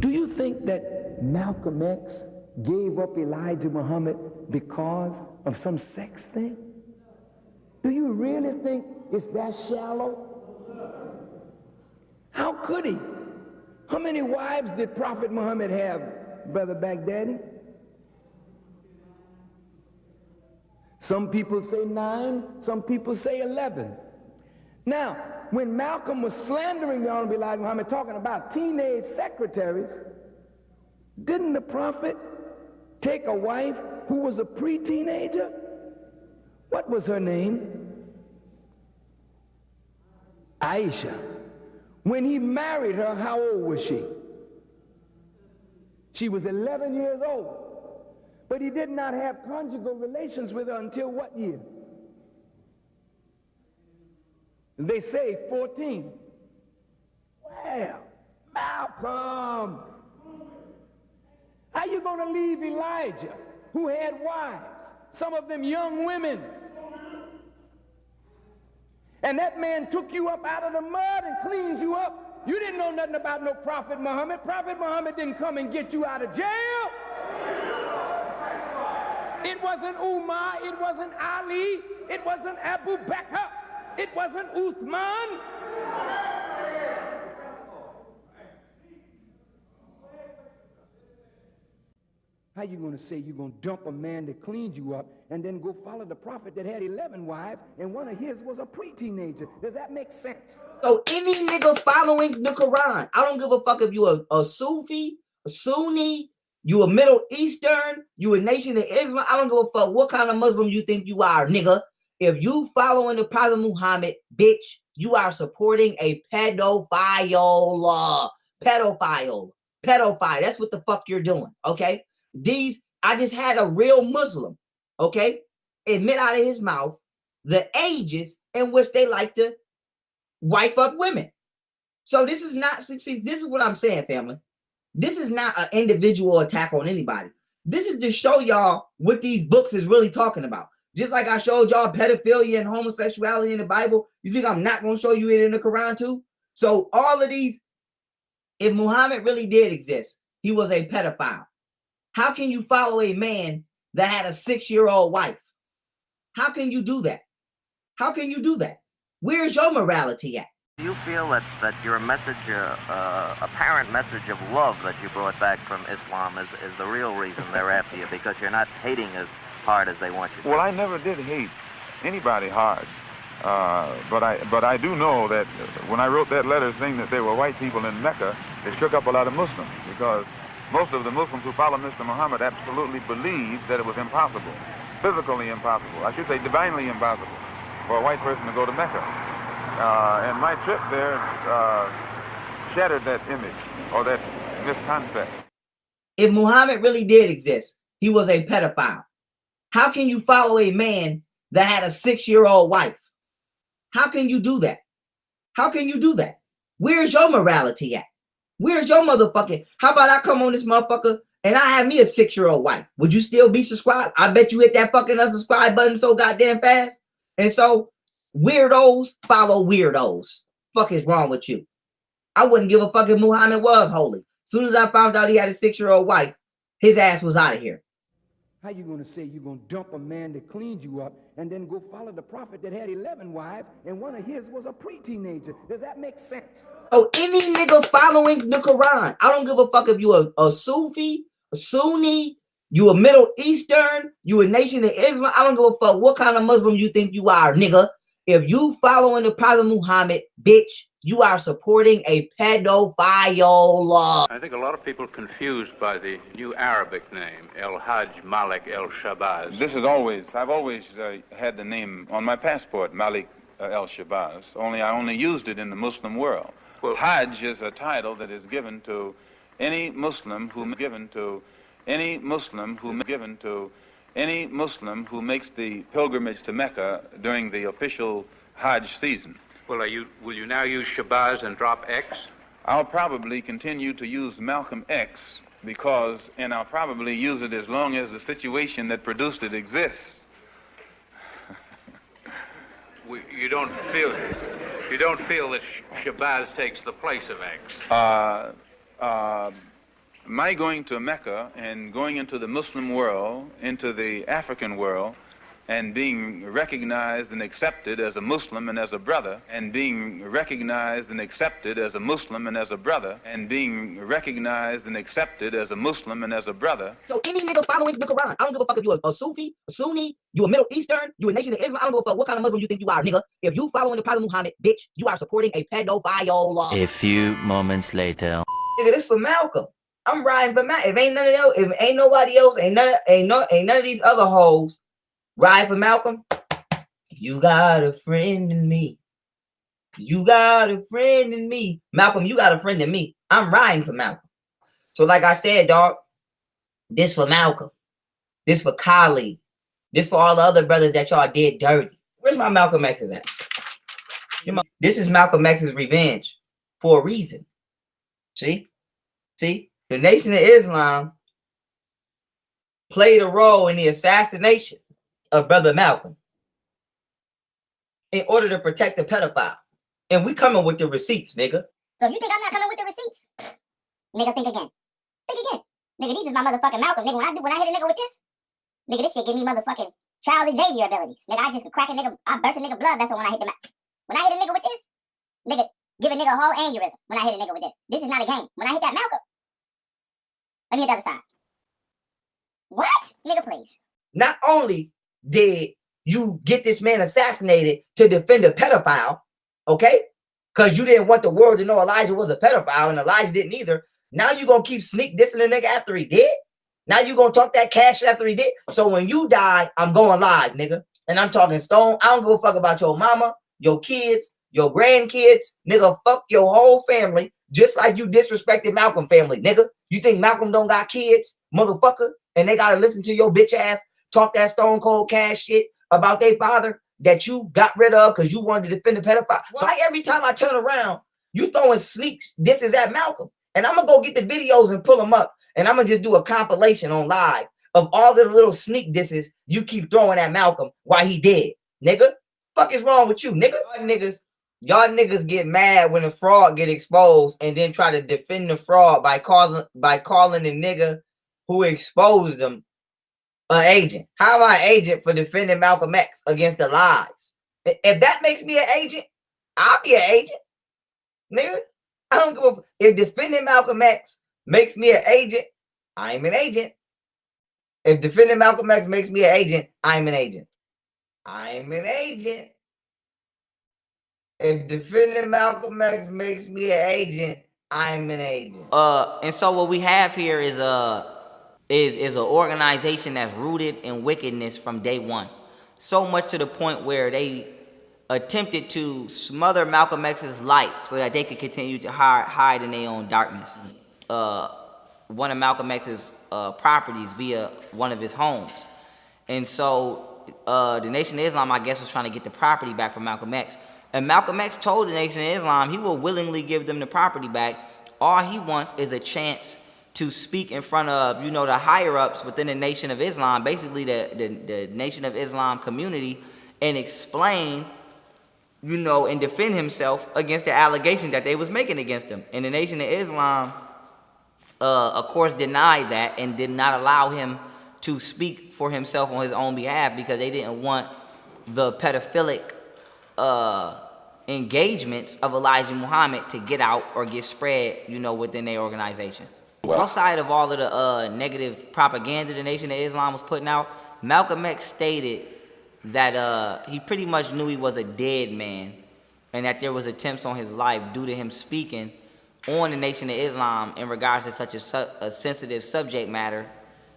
Do you think that Malcolm X gave up Elijah Muhammad because of some sex thing? Do you really think it's that shallow? How could he? How many wives did Prophet Muhammad have, Brother Baghdadi? Some people say 9, some people say 11. Now, when Malcolm was slandering the Honorable Elijah Muhammad, talking about teenage secretaries, didn't the Prophet take a wife who was a pre-teenager? What was her name? Aisha. When he married her, how old was she? She was 11 years old. But he did not have conjugal relations with her until what year? They say 14. Well, Malcolm, how you going to leave Elijah, who had wives, some of them young women? And that man took you up out of the mud and cleaned you up. You didn't know nothing about no Prophet Muhammad. Prophet Muhammad didn't come and get you out of jail. It wasn't Umar, it wasn't Ali, it wasn't Abu Bakr, it wasn't Uthman. How you going to say you're going to dump a man that cleaned you up and then go follow the prophet that had 11 wives and one of his was a pre-teenager? Does that make sense? So any nigga following the Quran, I don't give a fuck if you a Sufi, a Sunni, you a Middle Eastern, you a Nation of Islam. I don't give a fuck what kind of Muslim you think you are, nigga. If you following the Prophet Muhammad, bitch, you are supporting a pedophile. Pedophile. That's what the fuck you're doing, okay? I just had a real Muslim, okay, admit out of his mouth the ages in which they like to wife up women. So this is not, see, this is what I'm saying, family. This is not an individual attack on anybody. This is to show y'all what these books is really talking about. Just like I showed y'all pedophilia and homosexuality in the Bible, you think I'm not going to show you it in the Quran too? So all of these, if Muhammad really did exist, he was a pedophile. How can you follow a man that had a 6-year-old wife? How can you do that? How can you do that? Where's your morality at? Do you feel that your message, apparent message of love that you brought back from Islam is the real reason they're after you, because you're not hating as hard as they want you to? Well, I never did hate anybody hard. But I do know that when I wrote that letter saying that there were white people in Mecca, it shook up a lot of Muslims, because most of the Muslims who follow Mr. Muhammad absolutely believed that it was impossible, physically impossible, I should say divinely impossible, for a white person to go to Mecca. And my trip there shattered that image, or that misconcept. If Muhammad really did exist, he was a pedophile. How can you follow a man that had a 6-year-old wife? How can you do that? How can you do that? Where's your morality at? Where's your motherfucking? How about I come on this motherfucker and I have me a 6-year-old wife? Would you still be subscribed? I bet you hit that fucking unsubscribe button so goddamn fast. And so weirdos follow weirdos. Fuck is wrong with you? I wouldn't give a fuck if Muhammad was holy. As soon as I found out he had a 6-year-old wife, his ass was out of here. How you going to say you're going to dump a man that cleaned you up and then go follow the prophet that had 11 wives and one of his was a pre-teenager? Does that make sense? Oh, any nigga following the Quran, I don't give a fuck if you a Sufi, a Sunni, you a Middle Eastern, you a Nation of Islam. I don't give a fuck what kind of Muslim you think you are, nigga. If you following the Prophet Muhammad, bitch, you are supporting a pedophile. I think a lot of people are confused by the new Arabic name, El Hajj Malik El Shabazz. This is I've always had the name on my passport, Malik El Shabazz, only I only used it in the Muslim world. Well, Hajj is a title that is given to any Muslim who makes the pilgrimage to Mecca during the official Hajj season. Well, will you now use Shabazz and drop X? I'll probably continue to use Malcolm X and I'll probably use it as long as the situation that produced it exists. You don't feel that Shabazz takes the place of X? my going to Mecca and going into the Muslim world, into the African world, and being recognized and accepted as a Muslim and as a brother, and being recognized and accepted as a Muslim and as a brother, and being recognized and accepted as a Muslim and as a brother. So any nigga following the Quran, I don't give a fuck if you a Sufi, a Sunni, you a Middle Eastern, you a Nation of Islam, I don't give a fuck what kind of Muslim you think you are, nigga. If you following the Prophet Muhammad, bitch, you are supporting a pedophile. A few moments later. Nigga, this for Malcolm. I'm riding for Malcolm. If ain't none of those, if ain't nobody else, ain't none of these other hoes ride for Malcolm. You got a friend in me. You got a friend in me. Malcolm, you got a friend in me. I'm riding for Malcolm. So like I said, dog, this for Malcolm. This for Khalid. This for all the other brothers that y'all did dirty. Where's my Malcolm X's at? This is Malcolm X's revenge for a reason. See? See? The Nation of Islam played a role in the assassination of Brother Malcolm in order to protect the pedophile. And we coming with the receipts, nigga. So if you think I'm not coming with the receipts, nigga, think again. Think again. Nigga, these is my motherfucking Malcolm. Nigga, when I hit a nigga with this, nigga, this shit give me motherfucking Charles Xavier abilities. Nigga, I just crack a nigga, I burst a nigga blood vessel when I hit the mouth. When I hit a nigga with this, nigga, give a nigga a whole aneurysm when I hit a nigga with this. This is not a game. When I hit that Malcolm, let me hit the other side. What? Nigga, please. Not only did you get this man assassinated to defend a pedophile, okay? Because you didn't want the world to know Elijah was a pedophile, and Elijah didn't either. Now you gonna keep sneak dissing the nigga after he did? Now you gonna talk that cash after he did? So when you die, I'm going live, nigga. And I'm talking stone. I don't give a fuck about your mama, your kids, your grandkids. Nigga, fuck your whole family. Just like you disrespected Malcolm family, nigga. You think Malcolm don't got kids, motherfucker? And they gotta listen to your bitch ass talk that stone cold cash shit about their father that you got rid of because you wanted to defend the pedophile. So every time I turn around, you throwing sneak disses at Malcolm. And I'm gonna go get the videos and pull them up. And I'm gonna just do a compilation on live of all the little sneak disses you keep throwing at Malcolm while he dead. Nigga, fuck is wrong with you, nigga? Y'all niggas get mad when the fraud get exposed and then try to defend the fraud by calling the nigga who exposed them an agent. How am I an agent for defending Malcolm X against the lies? If that makes me an agent, I'll be an agent. Nigga, I don't give a... If defending Malcolm X makes me an agent, I'm an agent. If defending Malcolm X makes me an agent, I'm an agent. I'm an agent. If defending Malcolm X makes me an agent, I'm an agent. And so what we have here is an organization that's rooted in wickedness from day one. So much to the point where they attempted to smother Malcolm X's light so that they could continue to hide in their own darkness. One of Malcolm X's properties via one of his homes. And so the Nation of Islam, I guess, was trying to get the property back from Malcolm X. And Malcolm X told the Nation of Islam he will willingly give them the property back. All he wants is a chance to speak in front of, you know, the higher-ups within the Nation of Islam, basically the Nation of Islam community, and explain, you know, and defend himself against the allegations that they was making against him. And the Nation of Islam, of course, denied that and did not allow him to speak for himself on his own behalf because they didn't want the pedophilic engagements of Elijah Muhammad to get out or get spread, you know, within their organization. Outside of all of the negative propaganda the Nation of Islam was putting out, Malcolm X stated that he pretty much knew he was a dead man and that there was attempts on his life due to him speaking on the Nation of Islam in regards to such a sensitive subject matter,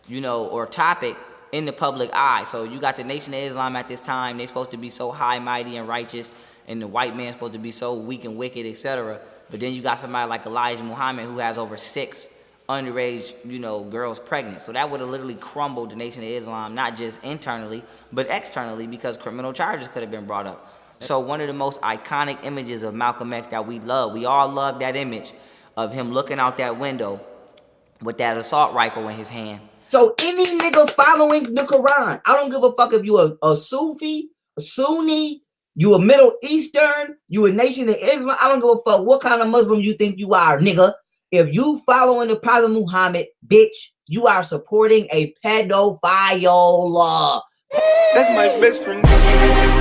you know, or topic in the public eye. So you got the Nation of Islam at this time, they're supposed to be so high, mighty, and righteous, and the white man's supposed to be so weak and wicked, etc. But then you got somebody like Elijah Muhammad who has over 6 underage, you know, girls pregnant. So that would have literally crumbled the Nation of Islam, not just internally, but externally, because criminal charges could have been brought up. So one of the most iconic images of Malcolm X that we love, we all love that image of him looking out that window with that assault rifle in his hand. So any nigga following the Quran, I don't give a fuck if you a Sufi, a Sunni, you a Middle Eastern, you a Nation of Islam, I don't give a fuck what kind of Muslim you think you are, nigga. If you following the Prophet Muhammad, bitch, you are supporting a pedophile. That's my best friend.